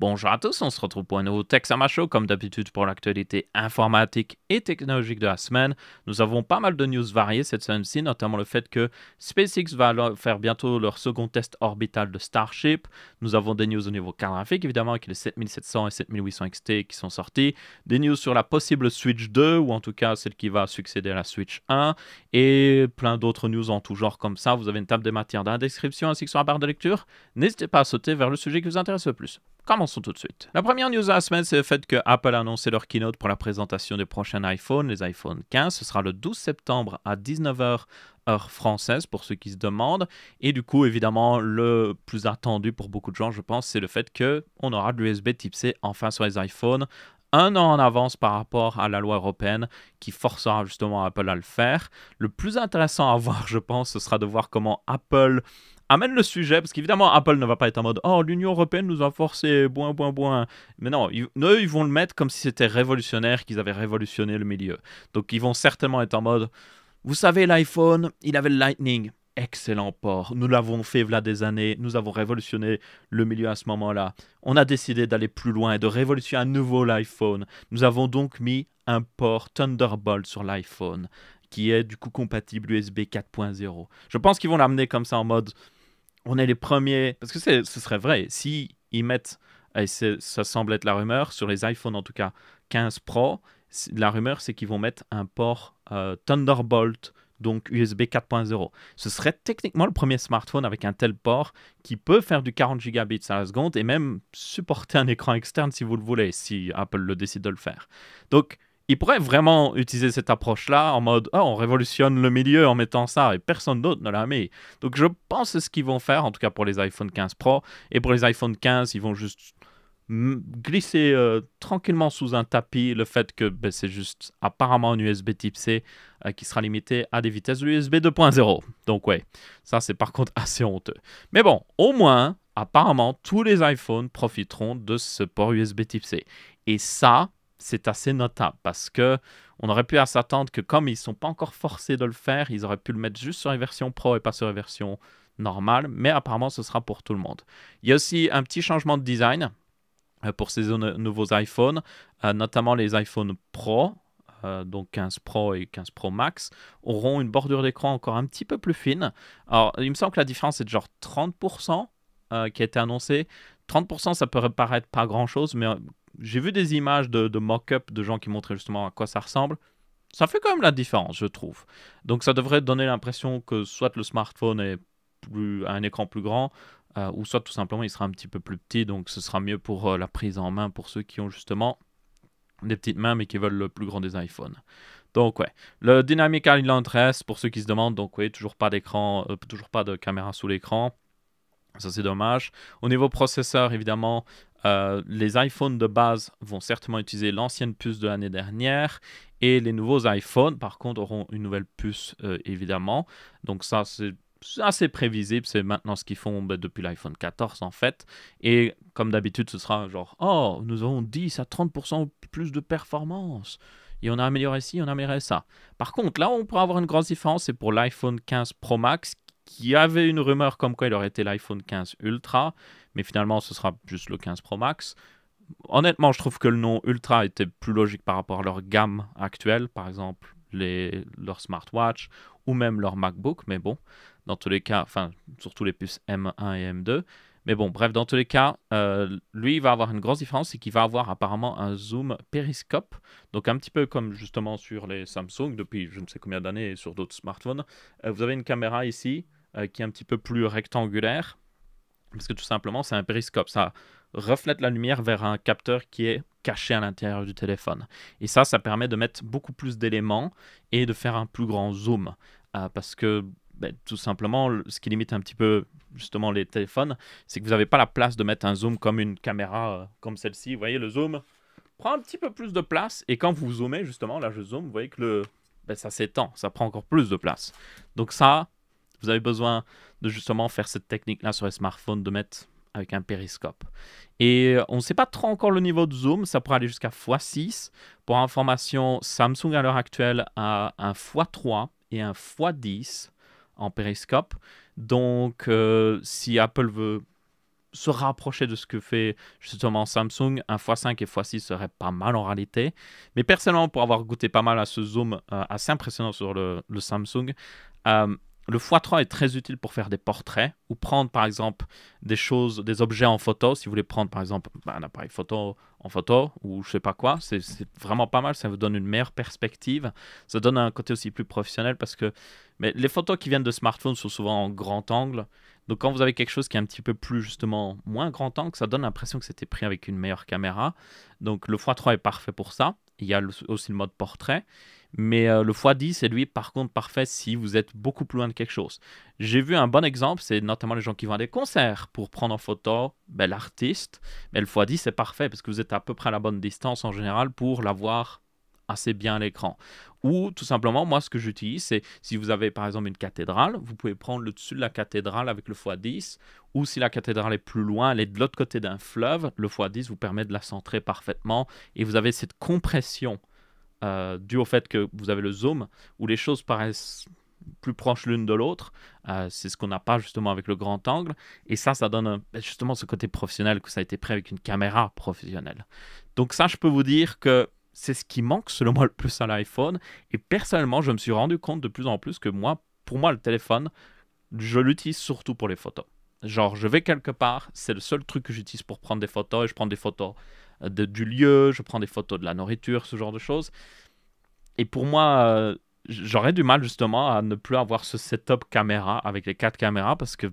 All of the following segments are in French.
Bonjour à tous, on se retrouve pour un nouveau Texama Show, comme d'habitude pour l'actualité informatique et technologique de la semaine. Nous avons pas mal de news variées cette semaine-ci, notamment le fait que SpaceX va faire bientôt leur second test orbital de Starship. Nous avons des news au niveau carte graphique, évidemment, avec les 7700 et 7800 XT qui sont sortis. Des news sur la possible Switch 2, ou en tout cas celle qui va succéder à la Switch 1. Et plein d'autres news en tout genre comme ça. Vous avez une table des matières dans la description ainsi que sur la barre de lecture. N'hésitez pas à sauter vers le sujet qui vous intéresse le plus. Commençons tout de suite. La première news de la semaine, c'est le fait que Apple a annoncé leur keynote pour la présentation des prochains iPhones, les iPhone 15. Ce sera le 12 septembre à 19h, heure française, pour ceux qui se demandent. Et du coup, évidemment, le plus attendu pour beaucoup de gens, je pense, c'est le fait qu'on aura de l'USB Type C enfin sur les iPhones. Un an en avance par rapport à la loi européenne qui forcera justement Apple à le faire. Le plus intéressant à voir, je pense, ce sera de voir comment Apple amène le sujet, parce qu'évidemment, Apple ne va pas être en mode « Oh, l'Union Européenne nous a forcé, boin. » Mais non, eux, ils vont le mettre comme si c'était révolutionnaire, qu'ils avaient révolutionné le milieu. Donc, ils vont certainement être en mode « Vous savez, l'iPhone, il avait le Lightning. Excellent port. Nous l'avons fait il y a des années. Nous avons révolutionné le milieu à ce moment-là. On a décidé d'aller plus loin et de révolutionner à nouveau l'iPhone. Nous avons donc mis un port Thunderbolt sur l'iPhone qui est du coup compatible USB 4.0. Je pense qu'ils vont l'amener comme ça en mode on est les premiers, parce que ce serait vrai, si ils mettent, et ça semble être la rumeur, sur les iPhones en tout cas 15 Pro, la rumeur c'est qu'ils vont mettre un port Thunderbolt, donc USB 4.0. Ce serait techniquement le premier smartphone avec un tel port qui peut faire du 40 gigabits à la seconde et même supporter un écran externe si vous le voulez, si Apple le décide de le faire. Donc, ils pourraient vraiment utiliser cette approche-là en mode « Oh, on révolutionne le milieu en mettant ça » et personne d'autre ne l'a mis. Donc je pense que c'est ce qu'ils vont faire, en tout cas pour les iPhone 15 Pro. Et pour les iPhone 15, ils vont juste glisser tranquillement sous un tapis le fait que c'est juste apparemment un USB Type C qui sera limité à des vitesses de USB 2.0. Donc ouais, ça c'est par contre assez honteux. Mais bon, au moins, apparemment, tous les iPhones profiteront de ce port USB Type C. Et ça, c'est assez notable parce que on aurait pu s'attendre que comme ils ne sont pas encore forcés de le faire, ils auraient pu le mettre juste sur les versions Pro et pas sur les versions normales, mais apparemment ce sera pour tout le monde. Il y a aussi un petit changement de design pour ces nouveaux iPhones, notamment les iPhone Pro, donc 15 Pro et 15 Pro Max, auront une bordure d'écran encore un petit peu plus fine. Alors il me semble que la différence est de genre 30% qui a été annoncée. 30% ça peut paraître pas grand chose, mais j'ai vu des images de mock-up de gens qui montraient justement à quoi ça ressemble. Ça fait quand même la différence, je trouve. Donc ça devrait donner l'impression que soit le smartphone est a un écran plus grand, ou soit tout simplement il sera un petit peu plus petit, donc ce sera mieux pour la prise en main pour ceux qui ont justement des petites mains mais qui veulent le plus grand des iPhones. Donc ouais, le Dynamic Island reste pour ceux qui se demandent, donc oui, toujours pas d'écran, toujours pas de caméra sous l'écran. Ça, c'est dommage. Au niveau processeur, évidemment, les iPhones de base vont certainement utiliser l'ancienne puce de l'année dernière. Et les nouveaux iPhones, par contre, auront une nouvelle puce, évidemment. Donc ça, c'est assez prévisible. C'est maintenant ce qu'ils font depuis l'iPhone 14, en fait. Et comme d'habitude, ce sera genre « Oh, nous avons 10 à 30% plus de performance. Et on a amélioré ci, on a amélioré ça. » Par contre, là où on pourrait avoir une grosse différence, c'est pour l'iPhone 15 Pro Max, qui avait une rumeur comme quoi il aurait été l'iPhone 15 Ultra, mais finalement ce sera juste le 15 Pro Max. Honnêtement, je trouve que le nom Ultra était plus logique par rapport à leur gamme actuelle, par exemple leur smartwatch ou même leur MacBook, mais bon, dans tous les cas, enfin, surtout les puces M1 et M2. Mais bon, bref, dans tous les cas, lui, il va avoir une grosse différence, c'est qu'il va avoir apparemment un zoom périscope, donc un petit peu comme justement sur les Samsung, depuis je ne sais combien d'années et sur d'autres smartphones. Vous avez une caméra ici qui est un petit peu plus rectangulaire, parce que tout simplement, c'est un périscope. Ça reflète la lumière vers un capteur qui est caché à l'intérieur du téléphone. Et ça permet de mettre beaucoup plus d'éléments et de faire un plus grand zoom, parce que tout simplement, ce qui limite un petit peu justement les téléphones, c'est que vous n'avez pas la place de mettre un zoom comme une caméra comme celle-ci. Vous voyez, le zoom prend un petit peu plus de place, et quand vous zoomez, justement, là je zoome, vous voyez que ça s'étend, ça prend encore plus de place. Donc ça, vous avez besoin de justement faire cette technique-là sur les smartphones, de mettre avec un périscope. Et on ne sait pas trop encore le niveau de zoom, ça pourrait aller jusqu'à x6. Pour information, Samsung à l'heure actuelle a un x3 et un x10 en périscope. Donc, si Apple veut se rapprocher de ce que fait justement Samsung. Un x5 et x6 serait pas mal en réalité. Mais personnellement, pour avoir goûté pas mal à ce zoom assez impressionnant sur le Samsung, euh, le x3 est très utile pour faire des portraits ou prendre par exemple des choses, des objets en photo. Si vous voulez prendre par exemple un appareil photo en photo ou je sais pas quoi, c'est vraiment pas mal. Ça vous donne une meilleure perspective. Ça donne un côté aussi plus professionnel parce que les photos qui viennent de smartphones sont souvent en grand angle. Donc quand vous avez quelque chose qui est un petit peu plus justement moins grand angle, ça donne l'impression que c'était pris avec une meilleure caméra. Donc le x3 est parfait pour ça. Il y a aussi le mode portrait. Mais le x10 est lui par contre parfait si vous êtes beaucoup plus loin de quelque chose. J'ai vu un bon exemple, c'est notamment les gens qui vont à des concerts pour prendre en photo l'artiste. Mais le x10 est parfait parce que vous êtes à peu près à la bonne distance en général pour l'avoir assez bien à l'écran. Ou tout simplement, moi ce que j'utilise, c'est si vous avez par exemple une cathédrale, vous pouvez prendre le dessus de la cathédrale avec le x10. Ou si la cathédrale est plus loin, elle est de l'autre côté d'un fleuve, le x10 vous permet de la centrer parfaitement. Et vous avez cette compression dû au fait que vous avez le zoom, où les choses paraissent plus proches l'une de l'autre. C'est ce qu'on n'a pas justement avec le grand angle. Et ça donne justement ce côté professionnel, que ça a été pris avec une caméra professionnelle. Donc ça, je peux vous dire que c'est ce qui manque selon moi le plus à l'iPhone. Et personnellement, je me suis rendu compte de plus en plus que pour moi, le téléphone, je l'utilise surtout pour les photos. Genre, je vais quelque part, c'est le seul truc que j'utilise pour prendre des photos, et je prends des photos du lieu, je prends des photos de la nourriture, ce genre de choses. Et pour moi, j'aurais du mal justement à ne plus avoir ce setup caméra avec les 4 caméras parce que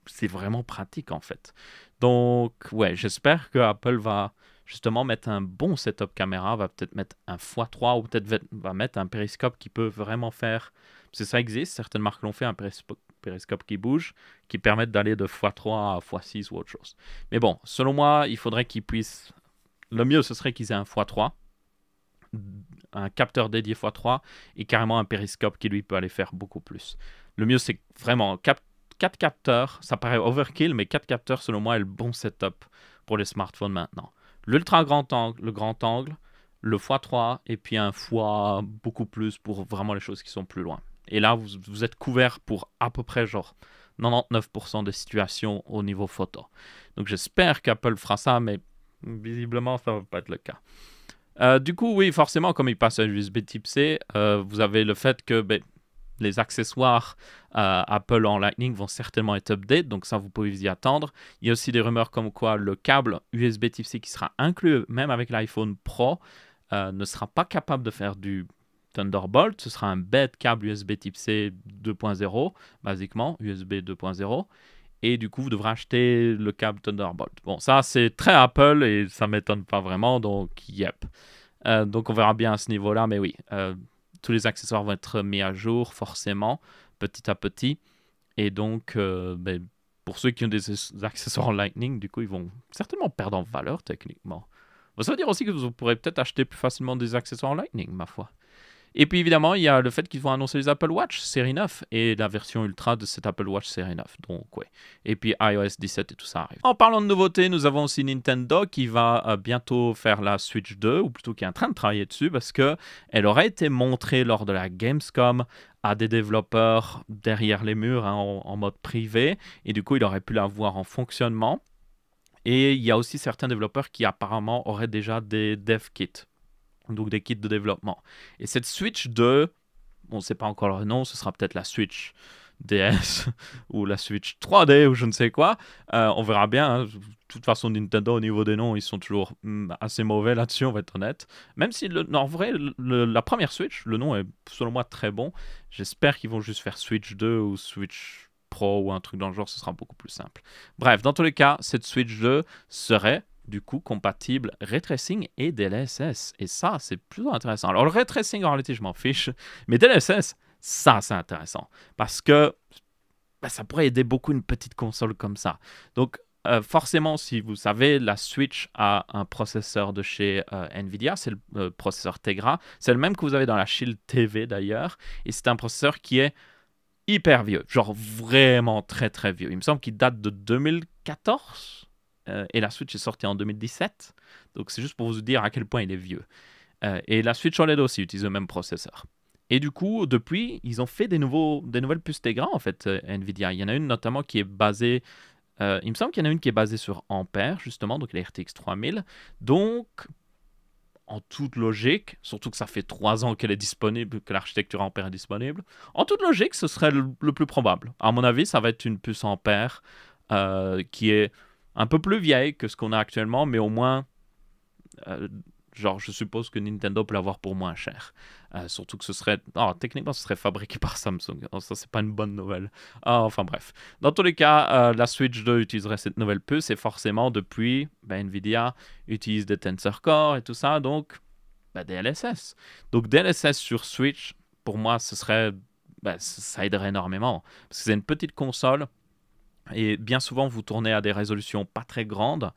c'est vraiment pratique en fait. Donc, ouais, j'espère que Apple va justement mettre un bon setup caméra, va peut-être mettre un x3 ou peut-être va mettre un périscope qui peut vraiment faire. Parce que ça existe, certaines marques l'ont fait, un périscope qui bouge, qui permet d'aller de x3 à x6 ou autre chose. Mais bon, selon moi, il faudrait qu'ils puissent. Le mieux, ce serait qu'ils aient un x3, un capteur dédié x3 et carrément un périscope qui lui peut aller faire beaucoup plus. Le mieux, c'est vraiment 4 capteurs. Ça paraît overkill, mais 4 capteurs, selon moi, est le bon setup pour les smartphones maintenant. L'ultra grand angle, le grand angle, le x3 et puis un x beaucoup plus pour vraiment les choses qui sont plus loin. Et là, vous êtes couvert pour à peu près genre 99% des situations au niveau photo. Donc j'espère qu'Apple fera ça, mais visiblement, ça ne va pas être le cas. Du coup, oui, forcément, comme il passe à USB type C, vous avez le fait que les accessoires Apple en Lightning vont certainement être update, donc ça, vous pouvez vous y attendre. Il y a aussi des rumeurs comme quoi le câble USB type C qui sera inclus même avec l'iPhone Pro ne sera pas capable de faire du Thunderbolt. Ce sera un bête câble USB type C 2.0, basiquement, USB 2.0. Et du coup, vous devrez acheter le câble Thunderbolt. Bon, ça, c'est très Apple et ça ne m'étonne pas vraiment, donc yep. Donc, on verra bien à ce niveau-là, mais oui, tous les accessoires vont être mis à jour, forcément, petit à petit. Et donc, pour ceux qui ont des accessoires en Lightning, du coup, ils vont certainement perdre en valeur, techniquement. Bon, ça veut dire aussi que vous pourrez peut-être acheter plus facilement des accessoires en Lightning, ma foi. Et puis évidemment, il y a le fait qu'ils vont annoncer les Apple Watch série 9 et la version Ultra de cette Apple Watch série 9. Donc, ouais. Et puis iOS 17 et tout ça arrive. En parlant de nouveautés, nous avons aussi Nintendo qui va bientôt faire la Switch 2, ou plutôt qui est en train de travailler dessus parce qu'elle aurait été montrée lors de la Gamescom à des développeurs derrière les murs en mode privé. Et du coup, il aurait pu la voir en fonctionnement. Et il y a aussi certains développeurs qui apparemment auraient déjà des dev kits. Donc des kits de développement. Et cette Switch 2, on ne sait pas encore le nom, ce sera peut-être la Switch DS ou la Switch 3D ou je ne sais quoi. On verra bien. Hein. De toute façon, Nintendo, au niveau des noms, ils sont toujours assez mauvais là-dessus, on va être honnête. Même si, en vrai, la première Switch, le nom est selon moi très bon. J'espère qu'ils vont juste faire Switch 2 ou Switch Pro ou un truc dans le genre, ce sera beaucoup plus simple. Bref, dans tous les cas, cette Switch 2 serait du coup compatible Ray Tracing et DLSS. Et ça, c'est plutôt intéressant. Alors, le Ray Tracing, en réalité, je m'en fiche. Mais DLSS, ça, c'est intéressant. Parce que ça pourrait aider beaucoup une petite console comme ça. Donc, forcément, si vous savez, la Switch a un processeur de chez Nvidia. C'est le processeur Tegra. C'est le même que vous avez dans la Shield TV, d'ailleurs. Et c'est un processeur qui est hyper vieux. Genre, vraiment très, très vieux. Il me semble qu'il date de 2014. Et la Switch est sortie en 2017. Donc, c'est juste pour vous dire à quel point il est vieux. Et la Switch OLED aussi utilise le même processeur. Et du coup, depuis, ils ont fait des nouvelles puces Tegra, en fait, Nvidia. Il y en a une notamment qui est basée Il me semble qu'il y en a une qui est basée sur Ampère, justement, donc la RTX 3000. Donc, en toute logique, surtout que ça fait 3 ans qu'elle est disponible, que l'architecture Ampère est disponible, en toute logique, ce serait le plus probable. À mon avis, ça va être une puce Ampère qui est un peu plus vieille que ce qu'on a actuellement, mais au moins, genre, je suppose que Nintendo peut l'avoir pour moins cher. Surtout que ce serait... Oh, techniquement, ce serait fabriqué par Samsung. Oh, ça, c'est pas une bonne nouvelle. Enfin, bref. Dans tous les cas, la Switch 2 utiliserait cette nouvelle puce et forcément, depuis, Nvidia utilise des Tensor Core et tout ça, donc DLSS. Donc, DLSS sur Switch, pour moi, ce serait... ça aiderait énormément. Parce que c'est une petite console et bien souvent, vous tournez à des résolutions pas très grandes.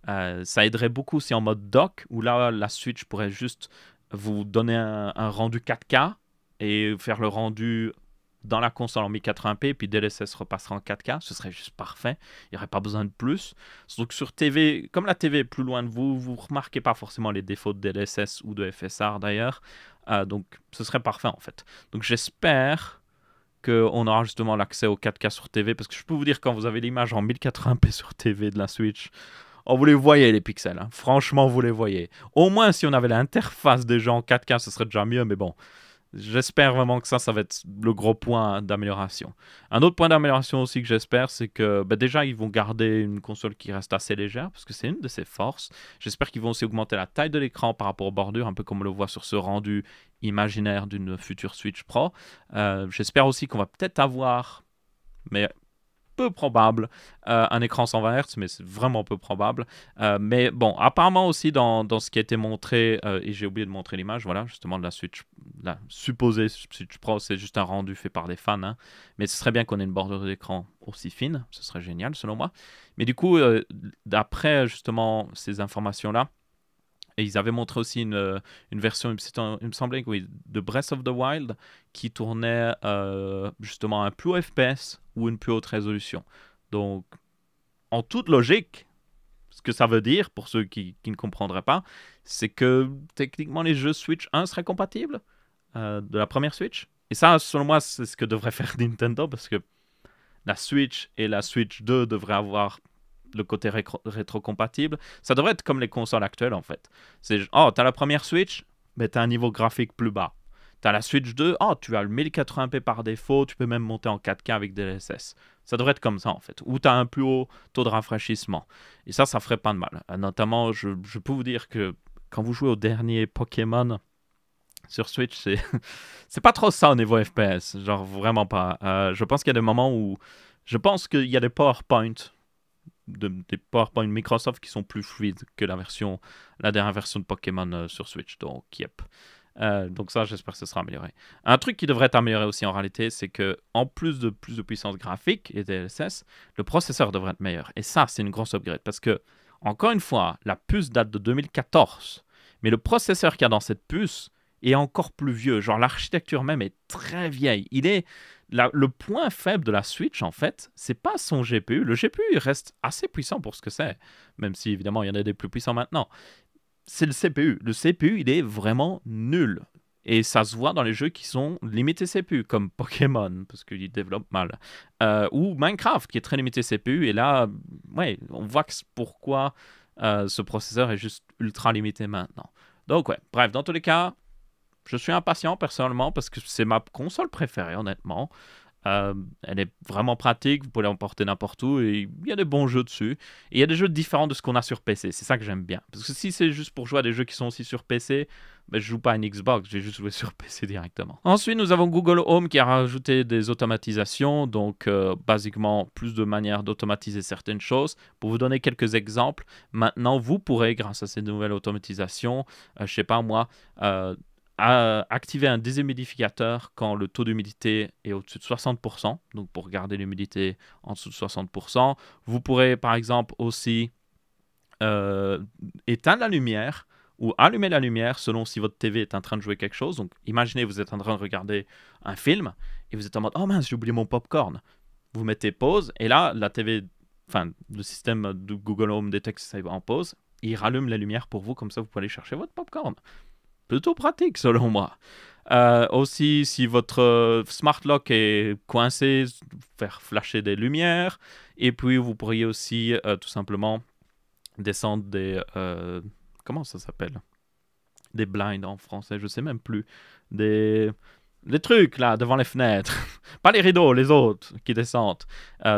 Ça aiderait beaucoup aussi en mode dock, où là, la Switch pourrait juste vous donner un rendu 4K et faire le rendu dans la console en 1080p, puis DLSS repassera en 4K. Ce serait juste parfait. Il n'y aurait pas besoin de plus. Donc sur TV, comme la TV est plus loin de vous, vous ne remarquez pas forcément les défauts de DLSS ou de FSR d'ailleurs. Donc ce serait parfait en fait. Donc j'espère qu'on aura justement l'accès au 4K sur TV, parce que je peux vous dire, quand vous avez l'image en 1080p sur TV de la Switch, oh, vous les voyez les pixels, hein. Franchement vous les voyez. Au moins si on avait l'interface des gens en 4K, ce serait déjà mieux, mais bon. J'espère vraiment que ça va être le gros point d'amélioration. Un autre point d'amélioration aussi que j'espère, c'est que déjà ils vont garder une console qui reste assez légère, parce que c'est une de ses forces. J'espère qu'ils vont aussi augmenter la taille de l'écran par rapport aux bordures, un peu comme on le voit sur ce rendu imaginaire d'une future Switch Pro. J'espère aussi qu'on va peut-être avoir, mais peu probable, un écran 120 Hz, mais c'est vraiment peu probable. Mais bon, apparemment aussi dans ce qui a été montré, et j'ai oublié de montrer l'image, voilà, justement de la Switch, la supposée Switch Pro, c'est juste un rendu fait par des fans, hein. Mais ce serait bien qu'on ait une bordure d'écran aussi fine, ce serait génial selon moi. Mais du coup, d'après justement ces informations-là, et ils avaient montré aussi une version, il me semblait, oui, de Breath of the Wild qui tournait justement à un plus haut FPS ou une plus haute résolution. Donc, en toute logique, ce que ça veut dire, pour ceux qui ne comprendraient pas, c'est que techniquement les jeux Switch 1 seraient compatibles de la première Switch. Et ça, selon moi, c'est ce que devrait faire Nintendo, parce que la Switch et la Switch 2 devraient avoir le côté rétrocompatible. Ça devrait être comme les consoles actuelles en fait. C'est t'as la première Switch, mais t'as un niveau graphique plus bas. T'as la Switch 2, tu as le 1080p par défaut, tu peux même monter en 4K avec DLSS. Ça devrait être comme ça en fait. Ou t'as un plus haut taux de rafraîchissement. Et ça ferait pas de mal. Notamment, je peux vous dire que quand vous jouez au dernier Pokémon sur Switch, c'est pas trop ça au niveau FPS. Genre vraiment pas. Je pense qu'il y a des moments où... Je pense qu'il y a des PowerPoint des PowerPoint Microsoft qui sont plus fluides que la dernière version de Pokémon sur Switch. Donc, yep. Donc ça, j'espère que ce sera amélioré. Un truc qui devrait être amélioré aussi en réalité, c'est que en plus de puissance graphique et DLSS, le processeur devrait être meilleur. Et ça, c'est une grosse upgrade parce que, encore une fois, la puce date de 2014, mais le processeur qu'il y a dans cette puce est encore plus vieux. Genre, l'architecture même est très vieille. Le point faible de la Switch, en fait, c'est pas son GPU. Le GPU reste assez puissant pour ce que c'est, même si évidemment il y en a des plus puissants maintenant. C'est le CPU. Le CPU, il est vraiment nul. Et ça se voit dans les jeux qui sont limités CPU, comme Pokémon, parce qu'ils développent mal. Ou Minecraft, qui est très limité CPU. Et là, ouais, on voit pourquoi ce processeur est juste ultra limité maintenant. Donc ouais, bref, dans tous les cas, je suis impatient personnellement parce que c'est ma console préférée, honnêtement. Elle est vraiment pratique, vous pouvez l'emporter n'importe où et il y a des bons jeux dessus. Et il y a des jeux différents de ce qu'on a sur PC, c'est ça que j'aime bien. Parce que si c'est juste pour jouer à des jeux qui sont aussi sur PC, je joue pas à une Xbox, j'ai juste joué sur PC directement. Ensuite, nous avons Google Home qui a rajouté des automatisations, donc basiquement plus de manières d'automatiser certaines choses. Pour vous donner quelques exemples, maintenant vous pourrez, grâce à ces nouvelles automatisations, je sais pas moi, activer un déshumidificateur quand le taux d'humidité est au-dessus de 60%. Donc, pour garder l'humidité en dessous de 60%. Vous pourrez, par exemple, aussi éteindre la lumière ou allumer la lumière selon si votre TV est en train de jouer quelque chose. Donc, imaginez, vous êtes en train de regarder un film et vous êtes en mode « Oh mince, j'ai oublié mon popcorn ». Vous mettez pause et là, la TV, enfin, le système de Google Home détecte que ça est en pause. Il rallume la lumière pour vous, comme ça, vous pouvez aller chercher votre popcorn. Plutôt pratique selon moi. Aussi, si votre smart lock est coincé, faire flasher des lumières. Et puis, vous pourriez aussi tout simplement descendre des... comment ça s'appelle? Des blinds en français, je sais même plus. Des trucs là devant les fenêtres. Pas les rideaux, les autres qui descendent.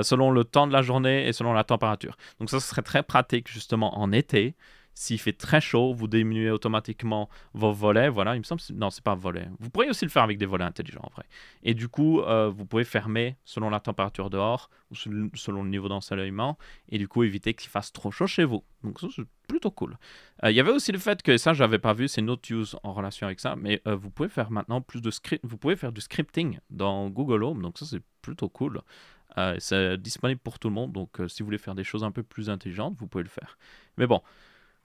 Selon le temps de la journée et selon la température. Donc ça serait très pratique justement en été. S'il fait très chaud, vous diminuez automatiquement vos volets. Voilà, il me semble. Non, c'est pas volets. Vous pourriez aussi le faire avec des volets intelligents en vrai. Et du coup, vous pouvez fermer selon la température dehors ou selon le niveau d'ensoleillement. Et du coup, éviter qu'il fasse trop chaud chez vous. Donc ça, c'est plutôt cool. Il y avait aussi le fait que, ça, je n'avais pas vu, c'est Note Use en relation avec ça. Mais vous pouvez faire maintenant plus de script. Vous pouvez faire du scripting dans Google Home. Donc ça, c'est plutôt cool. C'est disponible pour tout le monde. Donc si vous voulez faire des choses un peu plus intelligentes, vous pouvez le faire. Mais bon.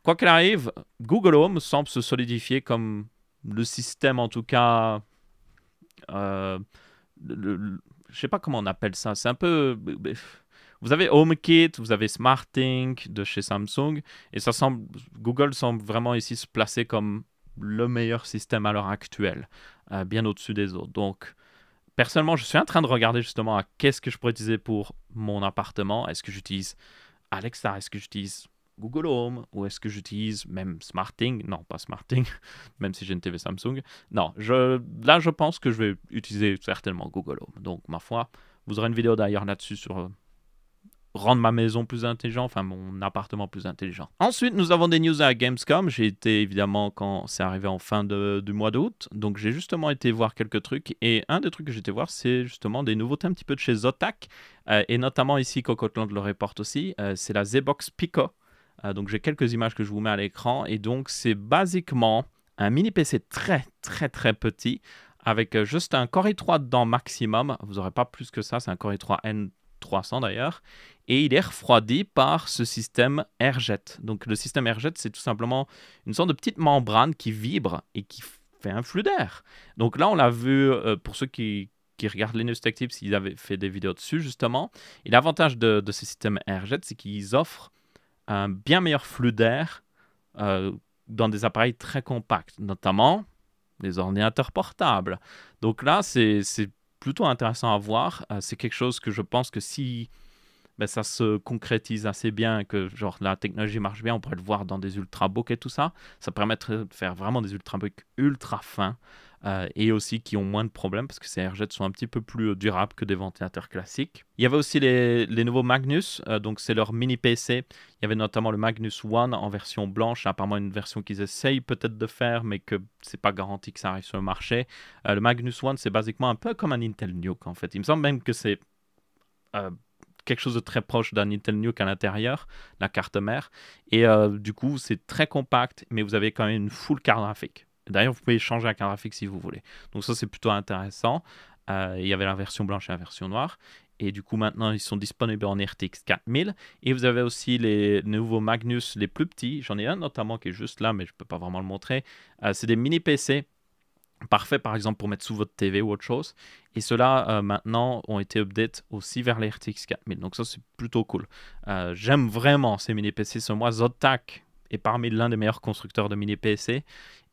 Quoi qu'il arrive, Google Home semble se solidifier comme le système, en tout cas, je sais pas comment on appelle ça. C'est un peu... Vous avez HomeKit, vous avez SmartThings de chez Samsung, et ça semble, Google semble vraiment ici se placer comme le meilleur système à l'heure actuelle, bien au-dessus des autres. Donc, personnellement, je suis en train de regarder justement à qu'est-ce que je pourrais utiliser pour mon appartement. Est-ce que j'utilise Alexa? Est-ce que j'utilise Google Home, ou est-ce que j'utilise même SmartThings? Non, pas SmartThings, même si j'ai une TV Samsung. Non, là, je pense que je vais utiliser certainement Google Home. Donc, ma foi, vous aurez une vidéo d'ailleurs là-dessus sur rendre ma maison plus intelligente, enfin mon appartement plus intelligent. Ensuite, nous avons des news à Gamescom. J'ai été évidemment quand c'est arrivé en fin du mois d'août. Donc, j'ai justement été voir quelques trucs. Et un des trucs que j'ai été voir, c'est justement des nouveautés un petit peu de chez Zotac. Et notamment ici, Cocotland le reporte aussi. C'est la ZBox Pico. Donc j'ai quelques images que je vous mets à l'écran et donc c'est basiquement un mini PC très petit avec juste un Core i3 dedans maximum. Vous n'aurez pas plus que ça, c'est un Core i3 N300 d'ailleurs. Et il est refroidi par ce système AirJet. Donc le système AirJet, c'est tout simplement une sorte de petite membrane qui vibre et qui fait un flux d'air. Donc là, on l'a vu pour ceux qui regardent Linus Tech Tips, ils avaient fait des vidéos dessus justement. Et l'avantage de ce système AirJet, c'est qu'ils offrent un bien meilleur flux d'air dans des appareils très compacts, notamment les ordinateurs portables. Donc là, c'est plutôt intéressant à voir. C'est quelque chose que je pense que si ça se concrétise assez bien, que genre la technologie marche bien, on pourrait le voir dans des ultrabooks et tout ça. Ça permettrait de faire vraiment des ultrabooks ultra fins et aussi qui ont moins de problèmes parce que ces AirJet sont un petit peu plus durables que des ventilateurs classiques. Il y avait aussi les nouveaux Magnus, donc c'est leur mini PC. Il y avait notamment le Magnus One en version blanche, apparemment une version qu'ils essayent peut-être de faire, mais que c'est pas garanti que ça arrive sur le marché. Le Magnus One, c'est basiquement un peu comme un Intel Nuke en fait. Il me semble même que c'est quelque chose de très proche d'un Intel Nuke à l'intérieur, la carte mère. Et du coup, c'est très compact, mais vous avez quand même une full carte graphique. D'ailleurs, vous pouvez changer la carte graphique si vous voulez. Donc ça, c'est plutôt intéressant. Il y avait la version blanche et la version noire. Et du coup, maintenant, ils sont disponibles en RTX 4000. Et vous avez aussi les nouveaux Magnus, les plus petits. J'en ai un notamment qui est juste là, mais je ne peux pas vraiment le montrer. C'est des mini PC. Parfait, par exemple, pour mettre sous votre TV ou autre chose. Et ceux-là, maintenant, ont été update aussi vers les RTX 4000. Donc ça, c'est plutôt cool. J'aime vraiment ces mini-PC. Sur moi, Zotac est parmi l'un des meilleurs constructeurs de mini-PC.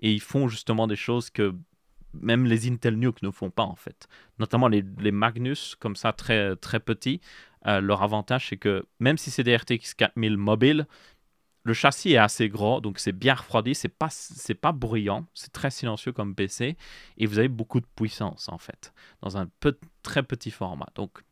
Et ils font justement des choses que même les Intel Nuke ne font pas, en fait. Notamment les Magnus, comme ça, très petits. Leur avantage, c'est que même si c'est des RTX 4000 mobiles, le châssis est assez gros, donc c'est bien refroidi, c'est pas bruyant, c'est très silencieux comme PC, et vous avez beaucoup de puissance en fait, dans un très petit format. Donc,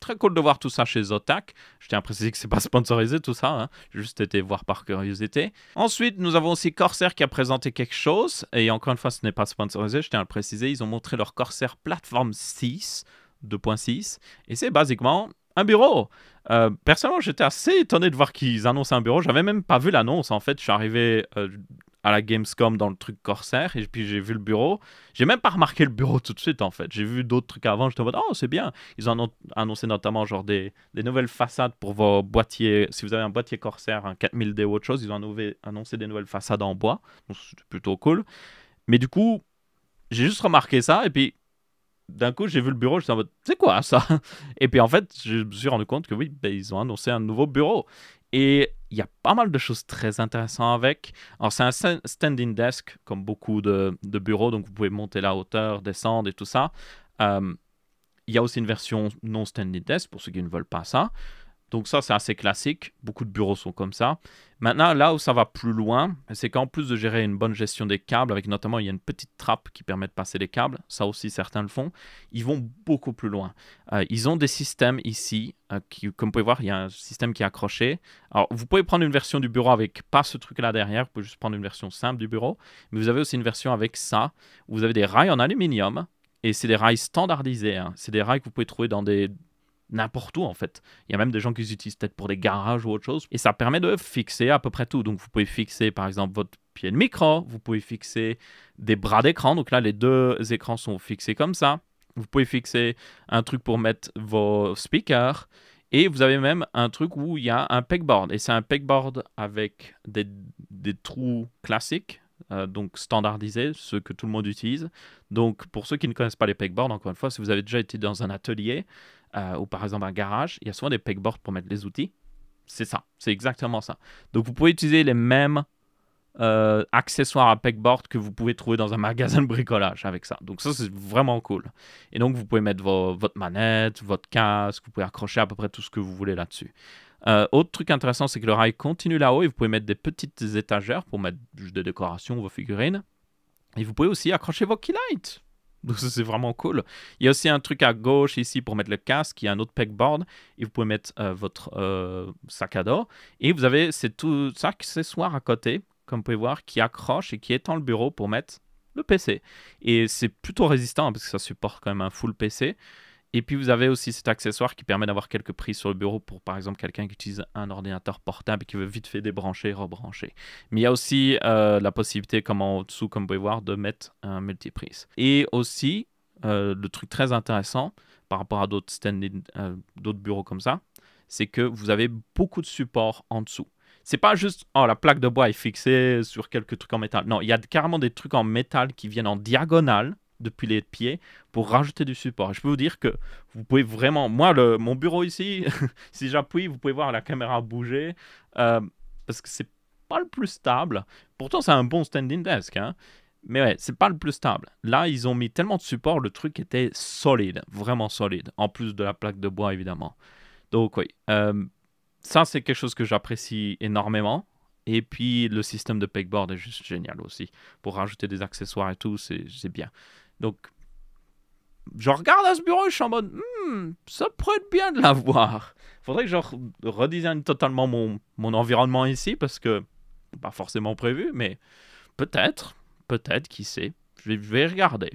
très cool de voir tout ça chez Zotac. Je tiens à préciser que c'est pas sponsorisé tout ça, hein. J'ai juste été voir par curiosité. Ensuite, nous avons aussi Corsair qui a présenté quelque chose, et encore une fois, ce n'est pas sponsorisé, je tiens à le préciser, ils ont montré leur Corsair Platform 6, 2.6, et c'est basiquement un bureau. Personnellement, j'étais assez étonné de voir qu'ils annoncent un bureau. J'avais même pas vu l'annonce en fait. Je suis arrivé à la Gamescom dans le truc Corsair et puis j'ai vu le bureau. J'ai même pas remarqué le bureau tout de suite en fait. J'ai vu d'autres trucs avant. J'étais en mode oh c'est bien. Ils ont annoncé notamment genre des nouvelles façades pour vos boîtiers. Si vous avez un boîtier Corsair, un 4000D ou autre chose, ils ont annoncé des nouvelles façades en bois. Donc c'est plutôt cool. Mais du coup, j'ai juste remarqué ça et puis d'un coup, j'ai vu le bureau, je suis en mode, c'est quoi ça? Et puis en fait, je me suis rendu compte que oui, ils ont annoncé un nouveau bureau. Et il y a pas mal de choses très intéressantes avec. Alors, c'est un standing desk, comme beaucoup de bureaux, donc vous pouvez monter la hauteur, descendre et tout ça. Il y a aussi une version non standing desk, pour ceux qui ne veulent pas ça. Donc ça, c'est assez classique. Beaucoup de bureaux sont comme ça. Maintenant, là où ça va plus loin, c'est qu'en plus de gérer une bonne gestion des câbles, avec notamment, il y a une petite trappe qui permet de passer les câbles. Ça aussi, certains le font. Ils vont beaucoup plus loin. Ils ont des systèmes ici. Comme vous pouvez voir, il y a un système qui est accroché. Alors, vous pouvez prendre une version du bureau avec pas ce truc-là derrière. Vous pouvez juste prendre une version simple du bureau. Mais vous avez aussi une version avec ça, où vous avez des rails en aluminium. Et c'est des rails standardisés. Hein. C'est des rails que vous pouvez trouver dans n'importe où en fait. Il y a même des gens qui les utilisent peut-être pour des garages ou autre chose. Et ça permet de fixer à peu près tout. Donc vous pouvez fixer par exemple votre pied de micro, vous pouvez fixer des bras d'écran. Donc là les deux écrans sont fixés comme ça. Vous pouvez fixer un truc pour mettre vos speakers. Et vous avez même un truc où il y a un pegboard. Et c'est un pegboard avec des trous classiques. Donc standardisés, ceux que tout le monde utilise. Donc pour ceux qui ne connaissent pas les pegboards, encore une fois, si vous avez déjà été dans un atelier ou par exemple un garage, il y a souvent des pegboards pour mettre les outils. C'est ça, c'est exactement ça. Donc vous pouvez utiliser les mêmes accessoires à pegboard que vous pouvez trouver dans un magasin de bricolage avec ça. Donc ça, c'est vraiment cool. Et donc vous pouvez mettre votre manette, votre casque, vous pouvez accrocher à peu près tout ce que vous voulez là-dessus. Autre truc intéressant, c'est que le rail continue là-haut et vous pouvez mettre des petites étagères pour mettre juste des décorations, vos figurines. Et vous pouvez aussi accrocher vos keylights. Donc ça, c'est vraiment cool. Il y a aussi un truc à gauche ici pour mettre le casque. Il y a un autre pegboard et vous pouvez mettre votre sac à dos. Et vous avez tout ça accessoire à côté, comme vous pouvez voir, qui accroche et qui étend le bureau pour mettre le PC. Et c'est plutôt résistant parce que ça supporte quand même un full PC. Et puis, vous avez aussi cet accessoire qui permet d'avoir quelques prises sur le bureau pour, par exemple, quelqu'un qui utilise un ordinateur portable et qui veut vite fait débrancher et rebrancher. Mais il y a aussi la possibilité, comme en dessous, comme vous pouvez voir, de mettre un multiprise. Et aussi, le truc très intéressant par rapport à d'autres bureaux comme ça, c'est que vous avez beaucoup de supports en dessous. C'est pas juste, oh, la plaque de bois est fixée sur quelques trucs en métal. Non, il y a carrément des trucs en métal qui viennent en diagonale depuis les pieds pour rajouter du support. Et je peux vous dire que vous pouvez vraiment... Moi, mon bureau ici, si j'appuie, vous pouvez voir la caméra bouger parce que c'est pas le plus stable. Pourtant, c'est un bon standing desk. Hein. Mais ouais, c'est pas le plus stable. Là, ils ont mis tellement de support, le truc était solide, vraiment solide. En plus de la plaque de bois, évidemment. Donc oui, ça, c'est quelque chose que j'apprécie énormément. Et puis, le système de pegboard est juste génial aussi. Pour rajouter des accessoires et tout, c'est bien. Donc, je regarde à ce bureau et je suis en mode, ça pourrait être bien de l'avoir. Faudrait que je redesign totalement mon environnement ici parce que, pas forcément prévu, mais peut-être, qui sait. Je vais regarder.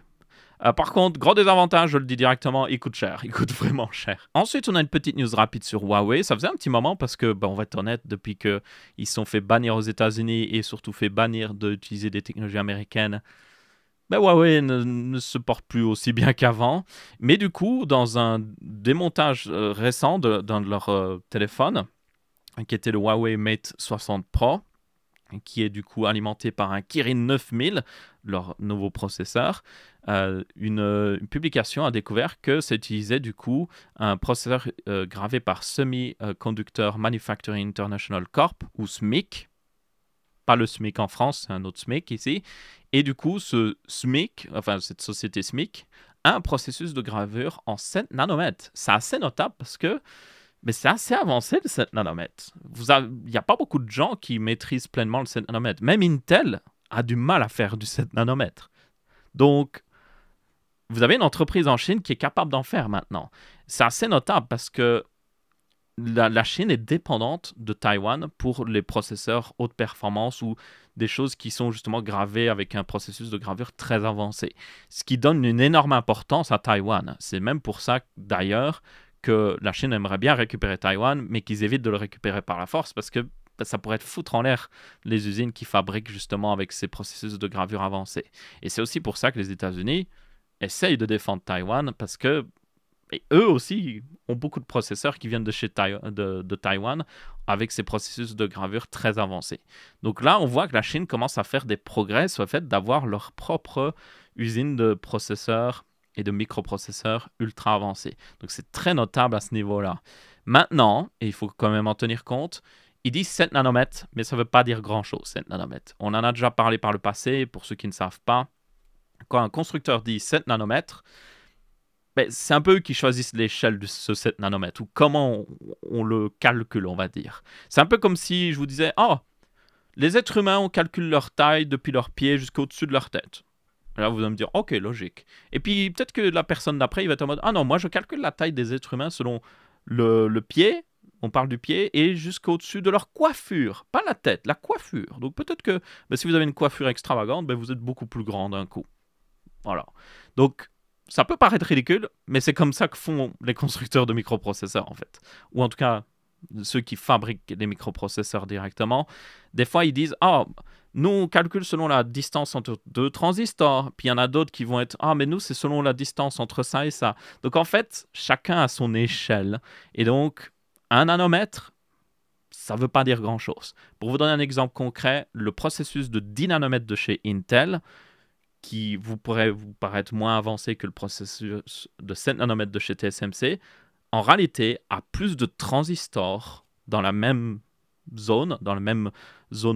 Par contre, gros désavantage, je le dis directement, il coûte cher. Il coûte vraiment cher. Ensuite, on a une petite news rapide sur Huawei. Ça faisait un petit moment parce que, on va être honnête, depuis qu'ils se sont fait bannir aux États-Unis et surtout fait bannir d'utiliser des technologies américaines, Huawei ne se porte plus aussi bien qu'avant. Mais du coup, dans un démontage récent d'un de leurs téléphones, qui était le Huawei Mate 60 Pro, qui est du coup alimenté par un Kirin 9000, leur nouveau processeur, une publication a découvert que ça utilisait du coup un processeur gravé par Semiconductor Manufacturing International Corp, ou SMIC. Pas le SMIC en France, c'est un autre SMIC ici. Et du coup, ce SMIC, enfin cette société SMIC, a un processus de gravure en 7 nanomètres. C'est assez notable parce que c'est assez avancé le 7 nanomètres. Il n'y a pas beaucoup de gens qui maîtrisent pleinement le 7 nanomètres. Même Intel a du mal à faire du 7 nanomètres. Donc, vous avez une entreprise en Chine qui est capable d'en faire maintenant. C'est assez notable parce que la Chine est dépendante de Taïwan pour les processeurs haute performance ou des choses qui sont justement gravées avec un processus de gravure très avancé. Ce qui donne une énorme importance à Taïwan. C'est même pour ça, d'ailleurs, que la Chine aimerait bien récupérer Taïwan, mais qu'ils évitent de le récupérer par la force parce que ça pourrait foutre en l'air les usines qui fabriquent justement avec ces processus de gravure avancés. Et c'est aussi pour ça que les États-Unis essayent de défendre Taïwan parce que et eux aussi ont beaucoup de processeurs qui viennent de Taïwan avec ces processus de gravure très avancés. Donc là, on voit que la Chine commence à faire des progrès sur le fait d'avoir leur propre usine de processeurs et de microprocesseurs ultra avancés. Donc c'est très notable à ce niveau-là. Maintenant, et il faut quand même en tenir compte, Ils disent 7 nanomètres, mais ça ne veut pas dire grand-chose, 7 nanomètres. On en a déjà parlé par le passé, pour ceux qui ne savent pas. Quand un constructeur dit 7 nanomètres, ben, c'est un peu eux qui choisissent l'échelle de ce 7 nanomètres, ou comment on le calcule, on va dire. C'est un peu comme si je vous disais, oh, les êtres humains, on calcule leur taille depuis leurs pieds jusqu'au-dessus de leur tête. Et là, vous allez me dire, ok, logique. Et puis, peut-être que la personne d'après, il va être en mode, ah non, moi, je calcule la taille des êtres humains selon le pied, on parle du pied, et jusqu'au-dessus de leur coiffure. Pas la tête, la coiffure. Donc, peut-être que ben, si vous avez une coiffure extravagante, ben, vous êtes beaucoup plus grand d'un coup. Voilà. Donc, ça peut paraître ridicule, mais c'est comme ça que font les constructeurs de microprocesseurs, en fait. Ou en tout cas, ceux qui fabriquent les microprocesseurs directement. Des fois, ils disent, ah, nous, on calcule selon la distance entre deux transistors. Puis il y en a d'autres qui vont être, ah, mais nous, c'est selon la distance entre ça et ça. Donc, en fait, chacun a son échelle. Et donc, un nanomètre, ça ne veut pas dire grand-chose. Pour vous donner un exemple concret, le processus de 10 nanomètres de chez Intel, qui vous pourrait vous paraître moins avancé que le processus de 7 nanomètres de chez TSMC, en réalité, a plus de transistors dans la même zone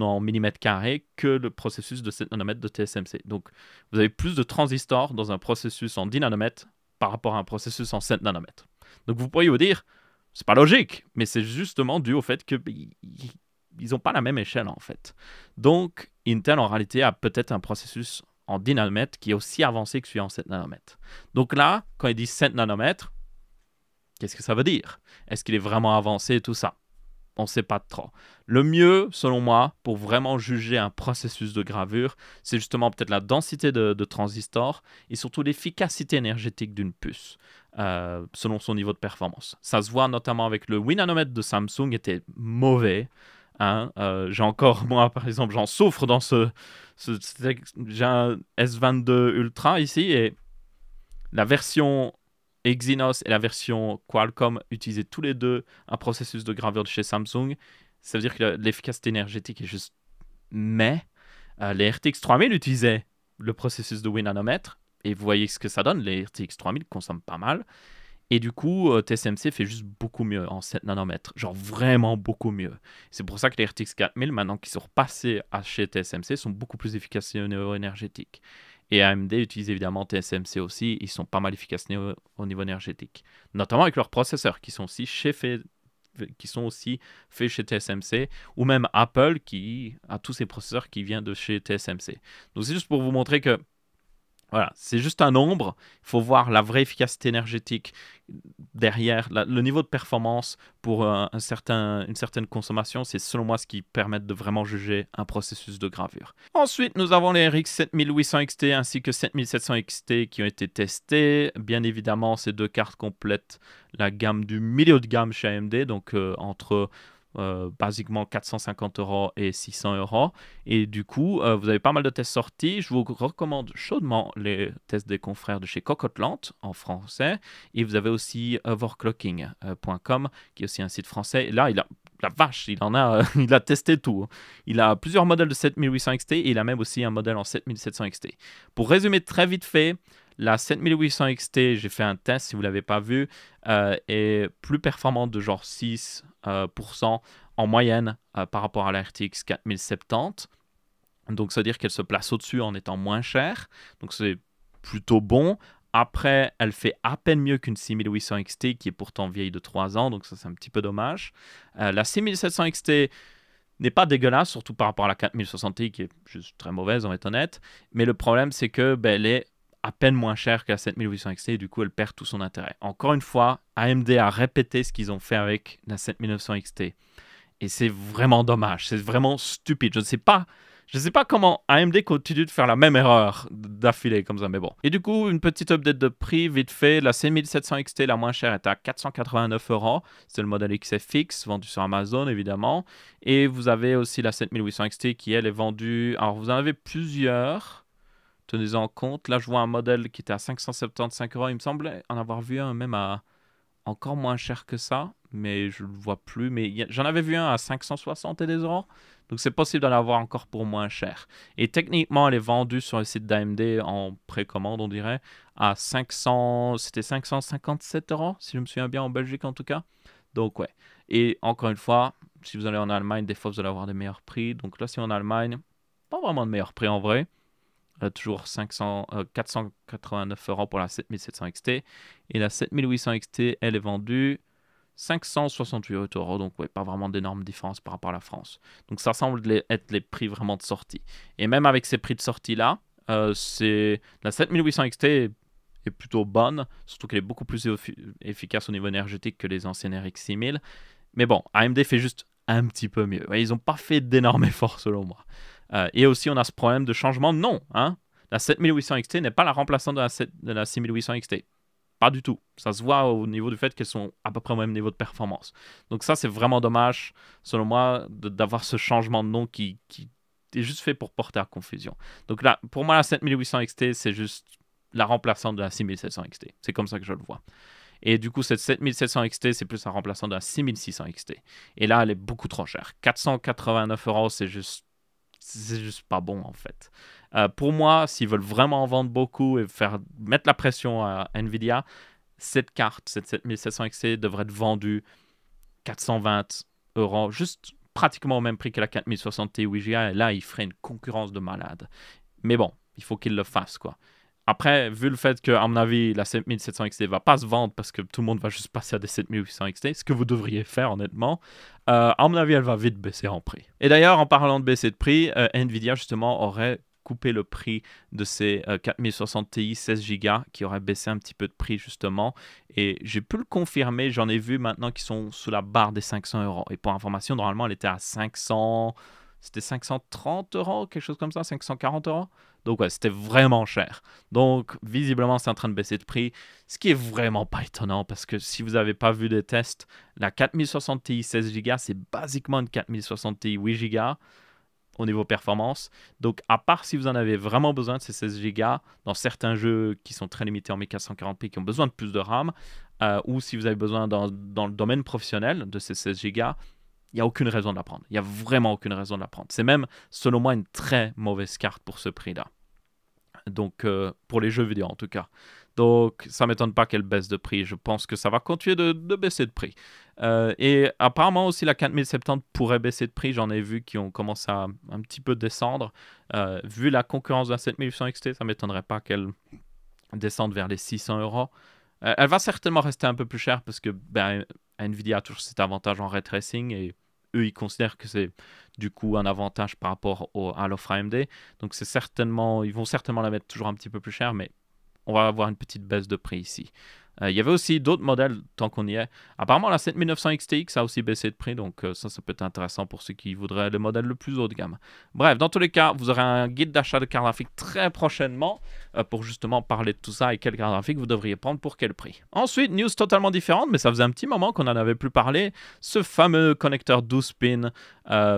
en millimètres carrés, que le processus de 7 nanomètres de TSMC. Donc, vous avez plus de transistors dans un processus en 10 nanomètres par rapport à un processus en 7 nanomètres. Donc, vous pourriez vous dire, c'est pas logique, mais c'est justement dû au fait qu'ils n'ont pas la même échelle, en fait. Donc, Intel, en réalité, a peut-être un processus en 10 nanomètres qui est aussi avancé que celui en 7 nanomètres. Donc là, quand ils disent 7 nanomètres, qu'est-ce que ça veut dire? Est-ce qu'il est vraiment avancé et tout ça? On ne sait pas trop. Le mieux, selon moi, pour vraiment juger un processus de gravure, c'est justement peut-être la densité de transistors et surtout l'efficacité énergétique d'une puce, selon son niveau de performance. Ça se voit notamment avec le 8 nanomètres de Samsung, était mauvais. Hein, j'ai encore, moi par exemple, j'en souffre dans j'ai un S22 Ultra ici et la version Exynos et la version Qualcomm utilisaient tous les deux un processus de gravure de chez Samsung. Ça veut dire que l'efficacité énergétique est juste... Mais les RTX 3000 utilisaient le processus de 8 nanomètres et vous voyez ce que ça donne. Les RTX 3000 consomment pas mal. Et du coup, TSMC fait juste beaucoup mieux en 7 nanomètres. Genre vraiment beaucoup mieux. C'est pour ça que les RTX 4000, maintenant qu'ils sont repassés à chez TSMC, sont beaucoup plus efficaces au niveau énergétique. Et AMD utilise évidemment TSMC aussi. Ils sont pas mal efficaces au niveau énergétique. Notamment avec leurs processeurs qui sont aussi faits chez TSMC. Ou même Apple qui a tous ses processeurs qui viennent de chez TSMC. Donc c'est juste pour vous montrer que voilà, c'est juste un nombre. Il faut voir la vraie efficacité énergétique derrière, le niveau de performance pour une certaine consommation. C'est selon moi ce qui permet de vraiment juger un processus de gravure. Ensuite, nous avons les RX 7800 XT ainsi que 7700 XT qui ont été testés. Bien évidemment, ces deux cartes complètent la gamme du milieu de gamme chez AMD, donc entre... basiquement 450 € et 600 €. Et du coup, vous avez pas mal de tests sortis. Je vous recommande chaudement les tests des confrères de chez Cocotelant en français. Et vous avez aussi overclocking.com qui est aussi un site français. Et là, la vache, il a testé tout. Il a plusieurs modèles de 7800 XT et il a même aussi un modèle en 7700 XT. Pour résumer très vite fait, la 7800 XT, j'ai fait un test si vous ne l'avez pas vu, est plus performante de genre 6% en moyenne par rapport à la RTX 4070. Donc ça veut dire qu'elle se place au-dessus en étant moins chère. Donc c'est plutôt bon. Après, elle fait à peine mieux qu'une 6800 XT qui est pourtant vieille de 3 ans. Donc ça c'est un petit peu dommage. La 6700 XT n'est pas dégueulasse, surtout par rapport à la 4060 Ti qui est juste très mauvaise, on va être honnête. Mais le problème c'est que elle est à peine moins cher que la 7800 XT et du coup elle perd tout son intérêt. Encore une fois, AMD a répété ce qu'ils ont fait avec la 7900 XT et c'est vraiment dommage, c'est vraiment stupide. Je ne sais pas comment AMD continue de faire la même erreur d'affilée comme ça, mais bon. Et du coup, une petite update de prix vite fait. La 6700 XT, la moins chère, est à 489 €. C'est le modèle XFX, vendu sur Amazon évidemment. Et vous avez aussi la 7800 XT qui elle est vendue... Alors vous en avez plusieurs... Tenez-en compte, là je vois un modèle qui était à 575 €, il me semble en avoir vu un même à encore moins cher que ça, mais je ne le vois plus, mais j'en avais vu un à 560 et des euros, donc c'est possible d'en avoir encore pour moins cher. Et techniquement, elle est vendue sur le site d'AMD en précommande, on dirait, à 557 €, si je me souviens bien, en Belgique en tout cas. Donc ouais, et encore une fois, si vous allez en Allemagne, des fois vous allez avoir des meilleurs prix. Donc là, si en Allemagne, pas vraiment de meilleurs prix en vrai. Toujours 489 € pour la 7700 XT. Et la 7800 XT, elle est vendue 568 €. Donc, ouais, pas vraiment d'énormes différences par rapport à la France. Donc, ça semble être les prix vraiment de sortie. Et même avec ces prix de sortie-là, la 7800 XT est plutôt bonne, surtout qu'elle est beaucoup plus efficace au niveau énergétique que les anciennes RX 6000. Mais bon, AMD fait juste un petit peu mieux. Ouais, ils n'ont pas fait d'énormes efforts selon moi. Et aussi, on a ce problème de changement de nom. Hein. La 7800 XT n'est pas la remplaçante de la 6800 XT. Pas du tout. Ça se voit au niveau du fait qu'elles sont à peu près au même niveau de performance. Donc ça, c'est vraiment dommage, selon moi, d'avoir ce changement de nom qui est juste fait pour porter à confusion. Donc là, pour moi, la 7800 XT, c'est juste la remplaçante de la 6700 XT. C'est comme ça que je le vois. Et du coup, cette 7700 XT, c'est plus un remplaçant de la 6600 XT. Et là, elle est beaucoup trop chère. 489 €, c'est juste pas bon, en fait. Pour moi, s'ils veulent vraiment en vendre beaucoup et mettre la pression à Nvidia, cette carte, cette 7700 XT, devrait être vendue 420 €, juste pratiquement au même prix que la 4060 Ti 8 Go. Et là, il ferait une concurrence de malade. Mais bon, il faut qu'il le fasse, quoi. Après, vu le fait que, à mon avis, la 7700 XT ne va pas se vendre parce que tout le monde va juste passer à des 7800 XT, ce que vous devriez faire honnêtement, à mon avis, elle va vite baisser en prix. Et d'ailleurs, en parlant de baisser de prix, Nvidia justement aurait coupé le prix de ces 4060 Ti 16 Go qui auraient baissé un petit peu de prix justement. Et j'ai pu le confirmer, j'en ai vu maintenant qui sont sous la barre des 500 €. Et pour information, normalement, elle était à 500... C'était 530 €, quelque chose comme ça, 540 €. Donc ouais, c'était vraiment cher. Donc visiblement, c'est en train de baisser de prix, ce qui est vraiment pas étonnant parce que si vous n'avez pas vu des tests, la 4060 Ti 16 Go, c'est basiquement une 4060 Ti 8 Go au niveau performance. Donc à part si vous en avez vraiment besoin de ces 16 Go dans certains jeux qui sont très limités en 1440p, qui ont besoin de plus de RAM, ou si vous avez besoin dans le domaine professionnel de ces 16 Go, il n'y a aucune raison de la prendre. Il n'y a vraiment aucune raison de la prendre. C'est même, selon moi, une très mauvaise carte pour ce prix-là. Donc, pour les jeux vidéo en tout cas. Donc, ça ne m'étonne pas qu'elle baisse de prix. Je pense que ça va continuer de baisser de prix. Et apparemment aussi, la 4070 pourrait baisser de prix. J'en ai vu qui ont commencé à un petit peu descendre. Vu la concurrence de la 7800 XT, ça ne m'étonnerait pas qu'elle descende vers les 600 €. Elle va certainement rester un peu plus chère parce que Nvidia a toujours cet avantage en ray tracing et eux, ils considèrent que c'est du coup un avantage par rapport à l'offre AMD. Donc ils vont certainement la mettre toujours un petit peu plus cher, mais on va avoir une petite baisse de prix ici. Il y avait aussi d'autres modèles tant qu'on y est. Apparemment, la 7900 XTX a aussi baissé de prix, donc ça peut être intéressant pour ceux qui voudraient le modèle le plus haut de gamme. Bref, dans tous les cas, vous aurez un guide d'achat de cartes graphiques très prochainement pour justement parler de tout ça et quelle carte graphique vous devriez prendre pour quel prix. Ensuite, news totalement différente, mais ça faisait un petit moment qu'on n'en avait plus parlé, ce fameux connecteur 12 pins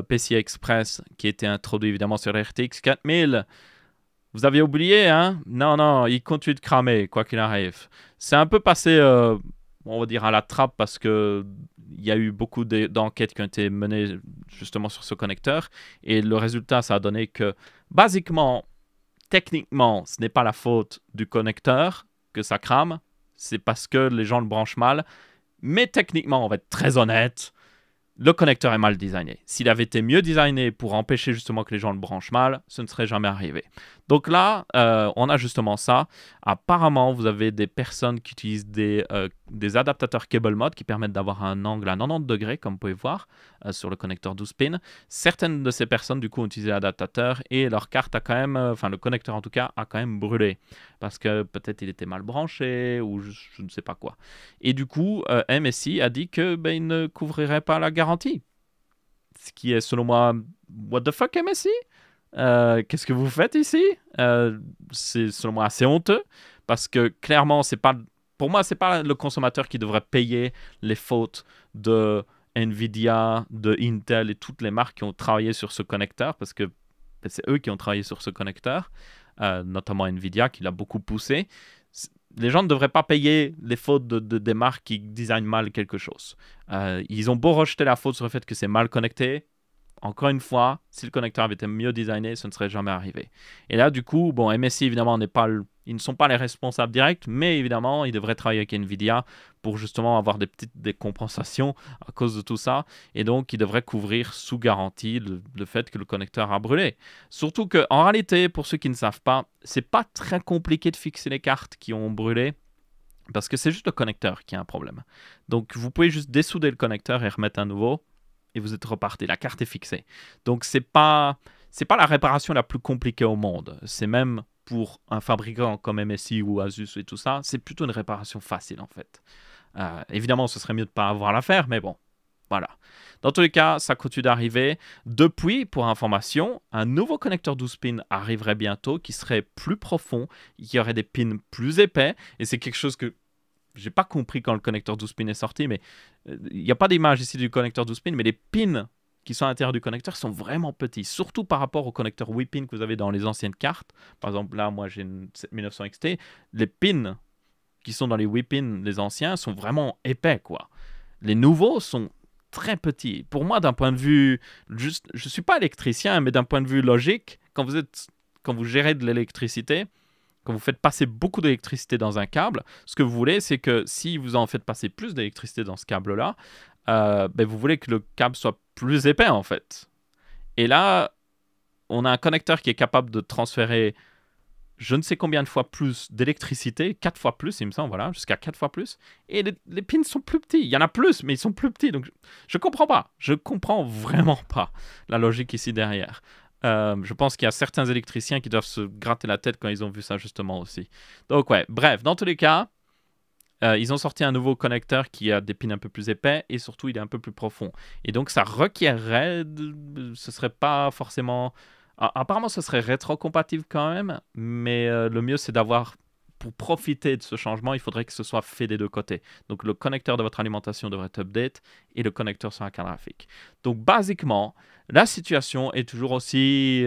PCI Express qui était introduit évidemment sur RTX 4000. Vous aviez oublié, hein? Non, il continue de cramer, quoi qu'il arrive. C'est un peu passé, on va dire, à la trappe parce qu'il y a eu beaucoup d'enquêtes qui ont été menées justement sur ce connecteur. Et le résultat, ça a donné que, basiquement, techniquement, ce n'est pas la faute du connecteur que ça crame. C'est parce que les gens le branchent mal. Mais techniquement, on va être très honnête, le connecteur est mal designé. S'il avait été mieux designé pour empêcher justement que les gens le branchent mal, ce ne serait jamais arrivé. Donc là, on a justement ça. Apparemment, vous avez des personnes qui utilisent des adaptateurs cable mode qui permettent d'avoir un angle à 90 degrés, comme vous pouvez voir, sur le connecteur 12 pins. Certaines de ces personnes, du coup, ont utilisé l'adaptateur et leur carte a quand même, enfin le connecteur en tout cas, a quand même brûlé. Parce que peut-être il était mal branché ou je ne sais pas quoi. Et du coup, MSI a dit que il ne couvrirait pas la garantie. Ce qui est selon moi, what the fuck MSI? Qu'est-ce que vous faites ici? C'est selon moi assez honteux parce que clairement, pour moi, c'est pas le consommateur qui devrait payer les fautes de Nvidia, de Intel et toutes les marques qui ont travaillé sur ce connecteur parce que c'est eux qui ont travaillé sur ce connecteur, notamment Nvidia qui l'a beaucoup poussé. Les gens ne devraient pas payer les fautes des marques qui designent mal quelque chose. Ils ont beau rejeter la faute sur le fait que c'est mal connecté, Encore une fois, si le connecteur avait été mieux designé, ce ne serait jamais arrivé. Et là, du coup, bon, MSI, évidemment, ils ne sont pas les responsables directs, mais évidemment, ils devraient travailler avec NVIDIA pour justement avoir des compensations à cause de tout ça. Et donc, ils devraient couvrir sous garantie le fait que le connecteur a brûlé. Surtout qu'en réalité, pour ceux qui ne savent pas, c'est pas très compliqué de fixer les cartes qui ont brûlé. Parce que c'est juste le connecteur qui a un problème. Donc, vous pouvez juste dessouder le connecteur et remettre un nouveau. Et vous êtes reparti. La carte est fixée. Donc, c'est pas la réparation la plus compliquée au monde. C'est même pour un fabricant comme MSI ou Asus et tout ça, c'est plutôt une réparation facile en fait. Évidemment, ce serait mieux de ne pas avoir à la faire, mais bon, voilà. Dans tous les cas, ça continue d'arriver. Depuis, pour information, un nouveau connecteur 12 pins arriverait bientôt qui serait plus profond, qui aurait des pins plus épais. Et c'est quelque chose que j'ai pas compris quand le connecteur 12 pins est sorti, mais il n'y a pas d'image ici du connecteur 12 pins, mais les pins qui sont à l'intérieur du connecteur sont vraiment petits, surtout par rapport au connecteur 8 pins que vous avez dans les anciennes cartes. Par exemple, là, moi, j'ai une 7900 XT. Les pins qui sont dans les 8 pins, les anciens, sont vraiment épais, quoi. Les nouveaux sont très petits. Pour moi, d'un point de vue, je suis pas électricien, mais d'un point de vue logique, quand vous gérez de l'électricité, quand vous faites passer beaucoup d'électricité dans un câble, ce que vous voulez, c'est que si vous en faites passer plus d'électricité dans ce câble-là, vous voulez que le câble soit plus épais, en fait. Et là, on a un connecteur qui est capable de transférer je ne sais combien de fois plus d'électricité, 4 fois plus, il me semble, voilà, jusqu'à 4 fois plus. Et les pins sont plus petits. Il y en a plus, mais ils sont plus petits. Donc, je comprends pas. Je comprends vraiment pas la logique ici derrière. Je pense qu'il y a certains électriciens qui doivent se gratter la tête quand ils ont vu ça justement aussi. Donc ouais, bref, dans tous les cas, ils ont sorti un nouveau connecteur qui a des pins un peu plus épais et surtout il est un peu plus profond. Et donc ça requerrait, ce serait pas forcément... Apparemment ce serait rétrocompatible quand même, mais le mieux c'est d'avoir... Pour profiter de ce changement, il faudrait que ce soit fait des deux côtés. Donc le connecteur de votre alimentation devrait être update et le connecteur sur la carte graphique. Donc basiquement, la situation est toujours aussi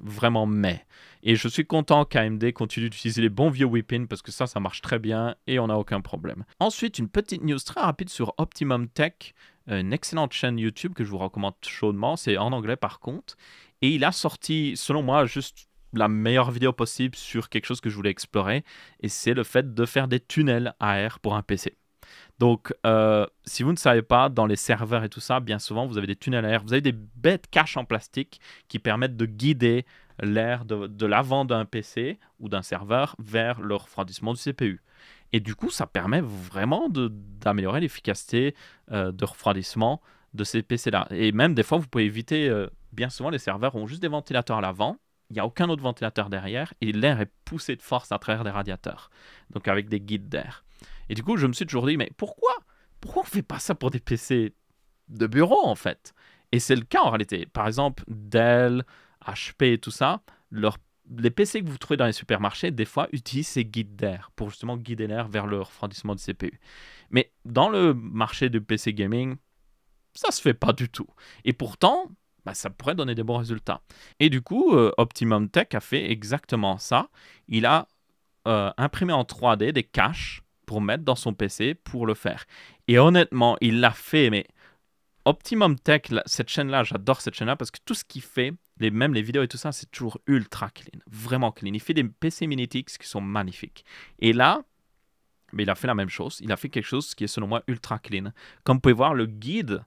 vraiment mais. Et je suis content qu'AMD continue d'utiliser les bons vieux whip-in parce que ça marche très bien et on n'a aucun problème. Ensuite, une petite news très rapide sur Optimum Tech, une excellente chaîne YouTube que je vous recommande chaudement. C'est en anglais par contre. Et il a sorti, selon moi, juste la meilleure vidéo possible sur quelque chose que je voulais explorer, et c'est le fait de faire des tunnels AR pour un PC. Donc, si vous ne savez pas, dans les serveurs et tout ça, bien souvent, vous avez des tunnels AR, vous avez des bêtes caches en plastique qui permettent de guider l'air de l'avant d'un PC ou d'un serveur vers le refroidissement du CPU. Et du coup, ça permet vraiment d'améliorer l'efficacité de refroidissement de ces PC-là. Et même des fois, vous pouvez éviter, bien souvent, les serveurs ont juste des ventilateurs à l'avant, il n'y a aucun autre ventilateur derrière et l'air est poussé de force à travers des radiateurs, donc avec des guides d'air. Et du coup, je me suis toujours dit, mais pourquoi on ne fait pas ça pour des PC de bureau en fait? Et c'est le cas en réalité. Par exemple, Dell, HP et tout ça, les PC que vous trouvez dans les supermarchés, des fois, utilisent ces guides d'air pour justement guider l'air vers le refroidissement du CPU. Mais dans le marché du PC gaming, ça se fait pas du tout. Et pourtant, ça pourrait donner des bons résultats. Et du coup, Optimum Tech a fait exactement ça. Il a imprimé en 3D des caches pour mettre dans son PC pour le faire. Et honnêtement, il l'a fait, mais Optimum Tech, cette chaîne-là, j'adore cette chaîne-là parce que tout ce qu'il fait, même les vidéos et tout ça, c'est toujours ultra clean, vraiment clean. Il fait des PC Minitix qui sont magnifiques. Et là, mais il a fait la même chose. Il a fait quelque chose qui est selon moi ultra clean. Comme vous pouvez voir, le guide,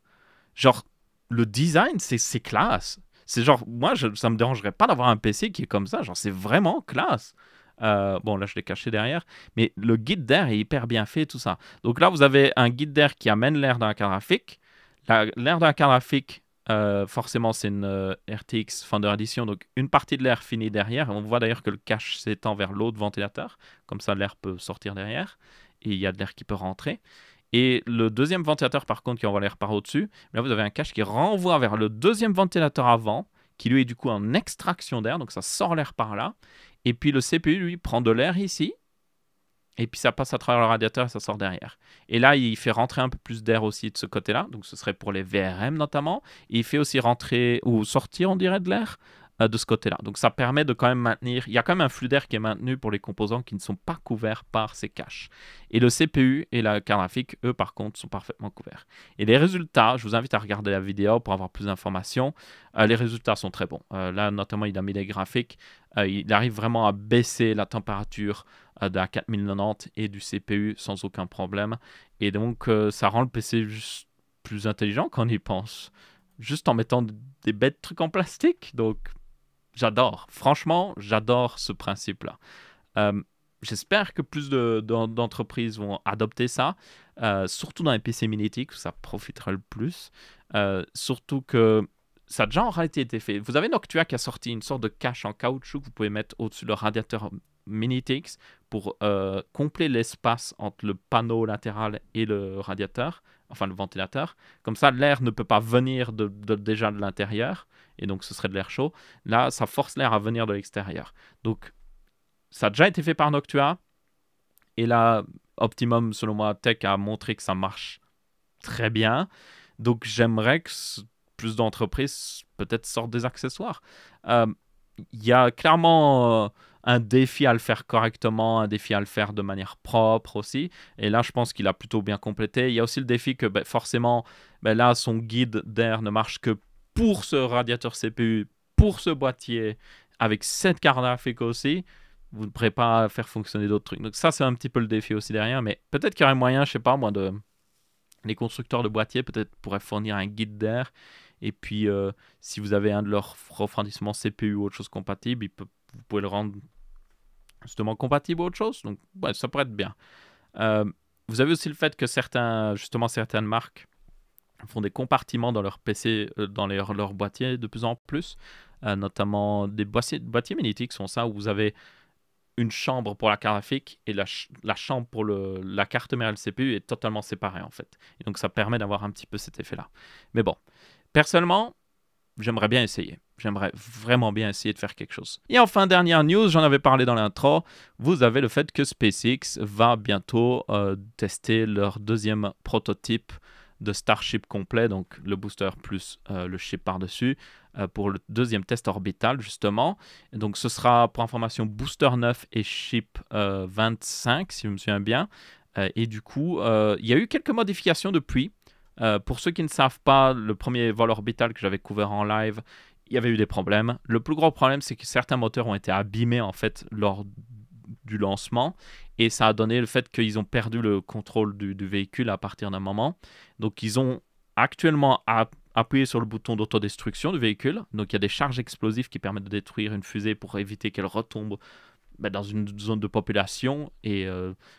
genre, le design, c'est classe. C'est genre, moi, ça me dérangerait pas d'avoir un PC qui est comme ça. Genre, c'est vraiment classe. Bon, là, je l'ai caché derrière. Mais le guide d'air est hyper bien fait, tout ça. Donc là, vous avez un guide d'air qui amène l'air dans la carte graphique. L'air dans la carte graphique, forcément, c'est une RTX Founder Edition. Donc, une partie de l'air finit derrière. On voit d'ailleurs que le cache s'étend vers l'autre ventilateur. Comme ça, l'air peut sortir derrière. Et il y a de l'air qui peut rentrer. Et le deuxième ventilateur, par contre, qui envoie l'air par au-dessus, là, vous avez un cache qui renvoie vers le deuxième ventilateur avant, qui lui est du coup en extraction d'air, donc ça sort l'air par là. Et puis le CPU, lui, prend de l'air ici, et puis ça passe à travers le radiateur et ça sort derrière. Et là, il fait rentrer un peu plus d'air aussi de ce côté-là, donc ce serait pour les VRM notamment. Et il fait aussi rentrer, ou sortir, on dirait, de l'air de ce côté-là. Donc ça permet de quand même maintenir, il y a quand même un flux d'air qui est maintenu pour les composants qui ne sont pas couverts par ces caches. Et le CPU et la carte graphique, eux par contre, sont parfaitement couverts. Et les résultats, je vous invite à regarder la vidéo pour avoir plus d'informations. Les résultats sont très bons. Là notamment il a mis les graphiques, il arrive vraiment à baisser la température de la 4090 et du CPU sans aucun problème. Et donc ça rend le PC juste plus intelligent quand on y pense. Juste en mettant des bêtes trucs en plastique. Donc j'adore. Franchement, j'adore ce principe-là. J'espère que plus d'entreprises vont adopter ça, surtout dans les PC Minitic où ça profitera le plus. Surtout que ça a déjà en réalité été fait. Vous avez Noctua qui a sorti une sorte de cache en caoutchouc que vous pouvez mettre au-dessus de le radiateur Minitix pour combler l'espace entre le panneau latéral et le radiateur, enfin le ventilateur. Comme ça, l'air ne peut pas venir déjà de l'intérieur, et donc ce serait de l'air chaud. Là, ça force l'air à venir de l'extérieur. Donc, ça a déjà été fait par Noctua, et là, Optimum, selon moi, Tech a montré que ça marche très bien. Donc, j'aimerais que plus d'entreprises peut-être sortent des accessoires. Il y a clairement un défi à le faire correctement, un défi à le faire de manière propre aussi. Et là, je pense qu'il a plutôt bien complété. Il y a aussi le défi que forcément, là, son guide d'air ne marche que pour ce radiateur CPU, pour ce boîtier, avec cette carte graphique aussi. Vous ne pourrez pas faire fonctionner d'autres trucs. Donc ça, c'est un petit peu le défi aussi derrière. Mais peut-être qu'il y aurait moyen, je sais pas moi, les constructeurs de boîtiers peut-être pourraient fournir un guide d'air. Et puis, si vous avez un de leurs refroidissements CPU ou autre chose compatible, vous pouvez le rendre justement compatible ou autre chose. Donc, ouais, ça pourrait être bien. Vous avez aussi le fait que certaines marques font des compartiments dans leur PC, dans leur boîtier de plus en plus. Notamment des boîtiers Minitix sont ça, où vous avez une chambre pour la carte graphique et la chambre pour la carte mère et le CPU est totalement séparée en fait. Et donc ça permet d'avoir un petit peu cet effet-là. Mais bon, personnellement, j'aimerais bien essayer. J'aimerais vraiment bien essayer de faire quelque chose. Et enfin, dernière news, j'en avais parlé dans l'intro, vous avez le fait que SpaceX va bientôt tester leur deuxième prototype de Starship complet, donc le booster plus le chip par-dessus, pour le deuxième test orbital, justement. Et donc, ce sera, pour information, booster 9 et chip 25, si je me souviens bien. Et du coup, il y a eu quelques modifications depuis. Pour ceux qui ne savent pas, le premier vol orbital que j'avais couvert en live, il y avait eu des problèmes. Le plus gros problème, c'est que certains moteurs ont été abîmés, en fait, lors du lancement, et ça a donné le fait qu'ils ont perdu le contrôle du véhicule à partir d'un moment. Donc ils ont actuellement appuyé sur le bouton d'autodestruction du véhicule. Donc il y a des charges explosives qui permettent de détruire une fusée pour éviter qu'elle retombe dans une zone de population et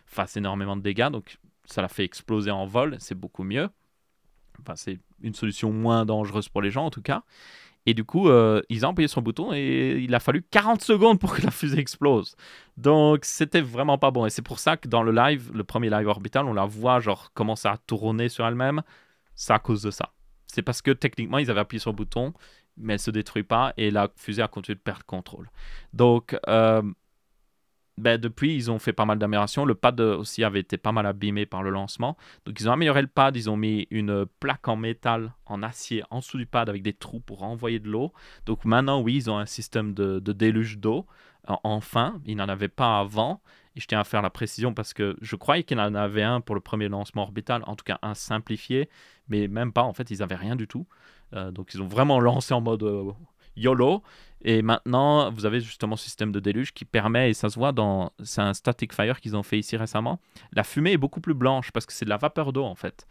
fasse énormément de dégâts. Donc ça la fait exploser en vol, c'est beaucoup mieux. Enfin, c'est une solution moins dangereuse pour les gens en tout cas. Et du coup, ils ont appuyé sur le bouton et il a fallu 40 secondes pour que la fusée explose. Donc, c'était vraiment pas bon. Et c'est pour ça que dans le live, le premier live orbital, on la voit genre commencer à tourner sur elle-même. C'est à cause de ça. C'est parce que techniquement, ils avaient appuyé sur le bouton, mais elle se détruit pas et la fusée a continué de perdre contrôle. Donc, depuis, ils ont fait pas mal d'améliorations. Le pad aussi avait été pas mal abîmé par le lancement. Donc, ils ont amélioré le pad. Ils ont mis une plaque en métal, en acier, en dessous du pad avec des trous pour renvoyer de l'eau. Donc, maintenant, oui, ils ont un système de déluge d'eau. Enfin, ils n'en avaient pas avant. Et je tiens à faire la précision parce que je croyais qu'il en avait un pour le premier lancement orbital, en tout cas un simplifié, mais même pas. En fait, ils n'avaient rien du tout. Donc, ils ont vraiment lancé en mode YOLO. Et maintenant, vous avez justement ce système de déluge qui permet, et ça se voit c'est un static fire qu'ils ont fait ici récemment. La fumée est beaucoup plus blanche parce que c'est de la vapeur d'eau en fait.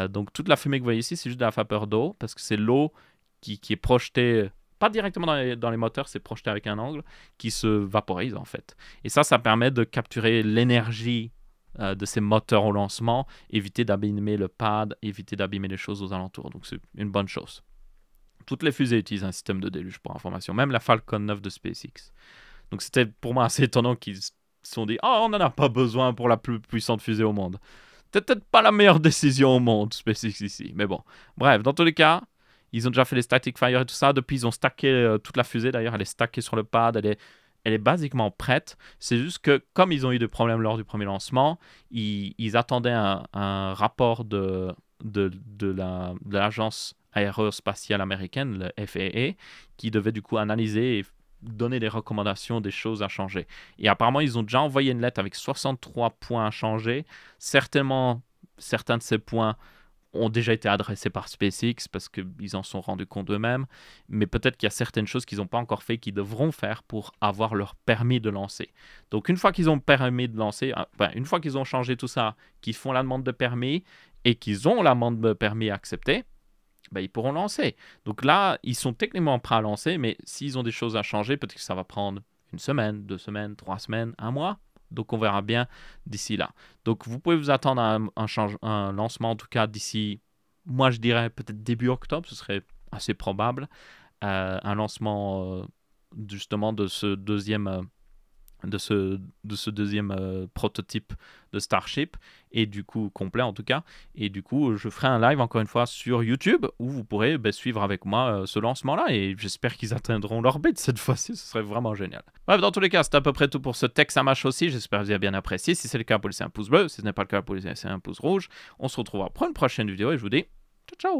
Donc toute la fumée que vous voyez ici, c'est juste de la vapeur d'eau parce que c'est l'eau qui est projetée, pas directement dans les moteurs, c'est projeté avec un angle qui se vaporise en fait. Et ça permet de capturer l'énergie de ces moteurs au lancement, éviter d'abîmer le pad, éviter d'abîmer les choses aux alentours. Donc c'est une bonne chose. Toutes les fusées utilisent un système de déluge pour information, même la Falcon 9 de SpaceX. Donc c'était pour moi assez étonnant qu'ils se sont dit « Oh, on n'en a pas besoin pour la plus puissante fusée au monde. » Peut-être pas la meilleure décision au monde, SpaceX ici. Mais bon, bref, dans tous les cas, ils ont déjà fait les static fire et tout ça. Depuis, ils ont stacké toute la fusée. D'ailleurs, elle est stackée sur le pad. Elle est basiquement prête. C'est juste que, comme ils ont eu des problèmes lors du premier lancement, ils attendaient un rapport de l'agence aérospatiale américaine, le FAA, qui devait du coup analyser et donner des recommandations, des choses à changer. Et apparemment, ils ont déjà envoyé une lettre avec 63 points à changer. Certainement, certains de ces points ont déjà été adressés par SpaceX parce qu'ils en sont rendus compte eux-mêmes, mais peut-être qu'il y a certaines choses qu'ils n'ont pas encore fait qu'ils devront faire pour avoir leur permis de lancer. Donc une fois qu'ils ont le permis de lancer, une fois qu'ils ont changé tout ça, qu'ils font la demande de permis et qu'ils ont la demande de permis acceptée, ils pourront lancer. Donc là, ils sont techniquement prêts à lancer, mais s'ils ont des choses à changer, peut-être que ça va prendre 1 semaine, 2 semaines, 3 semaines, 1 mois. Donc on verra bien d'ici là. Donc vous pouvez vous attendre à un lancement, en tout cas d'ici, moi je dirais peut-être début octobre, ce serait assez probable. Un lancement justement de ce deuxième... de ce deuxième prototype de Starship, et du coup complet en tout cas, et du coup je ferai un live encore une fois sur YouTube où vous pourrez suivre avec moi ce lancement là, et j'espère qu'ils atteindront l'orbite cette fois-ci, ce serait vraiment génial. Bref, dans tous les cas c'est à peu près tout pour ce Tech Ça Marche aussi, j'espère que vous avez bien apprécié. Si c'est le cas, vous laissez un pouce bleu, si ce n'est pas le cas, vous laissez un pouce rouge. On se retrouvera pour une prochaine vidéo et je vous dis ciao ciao.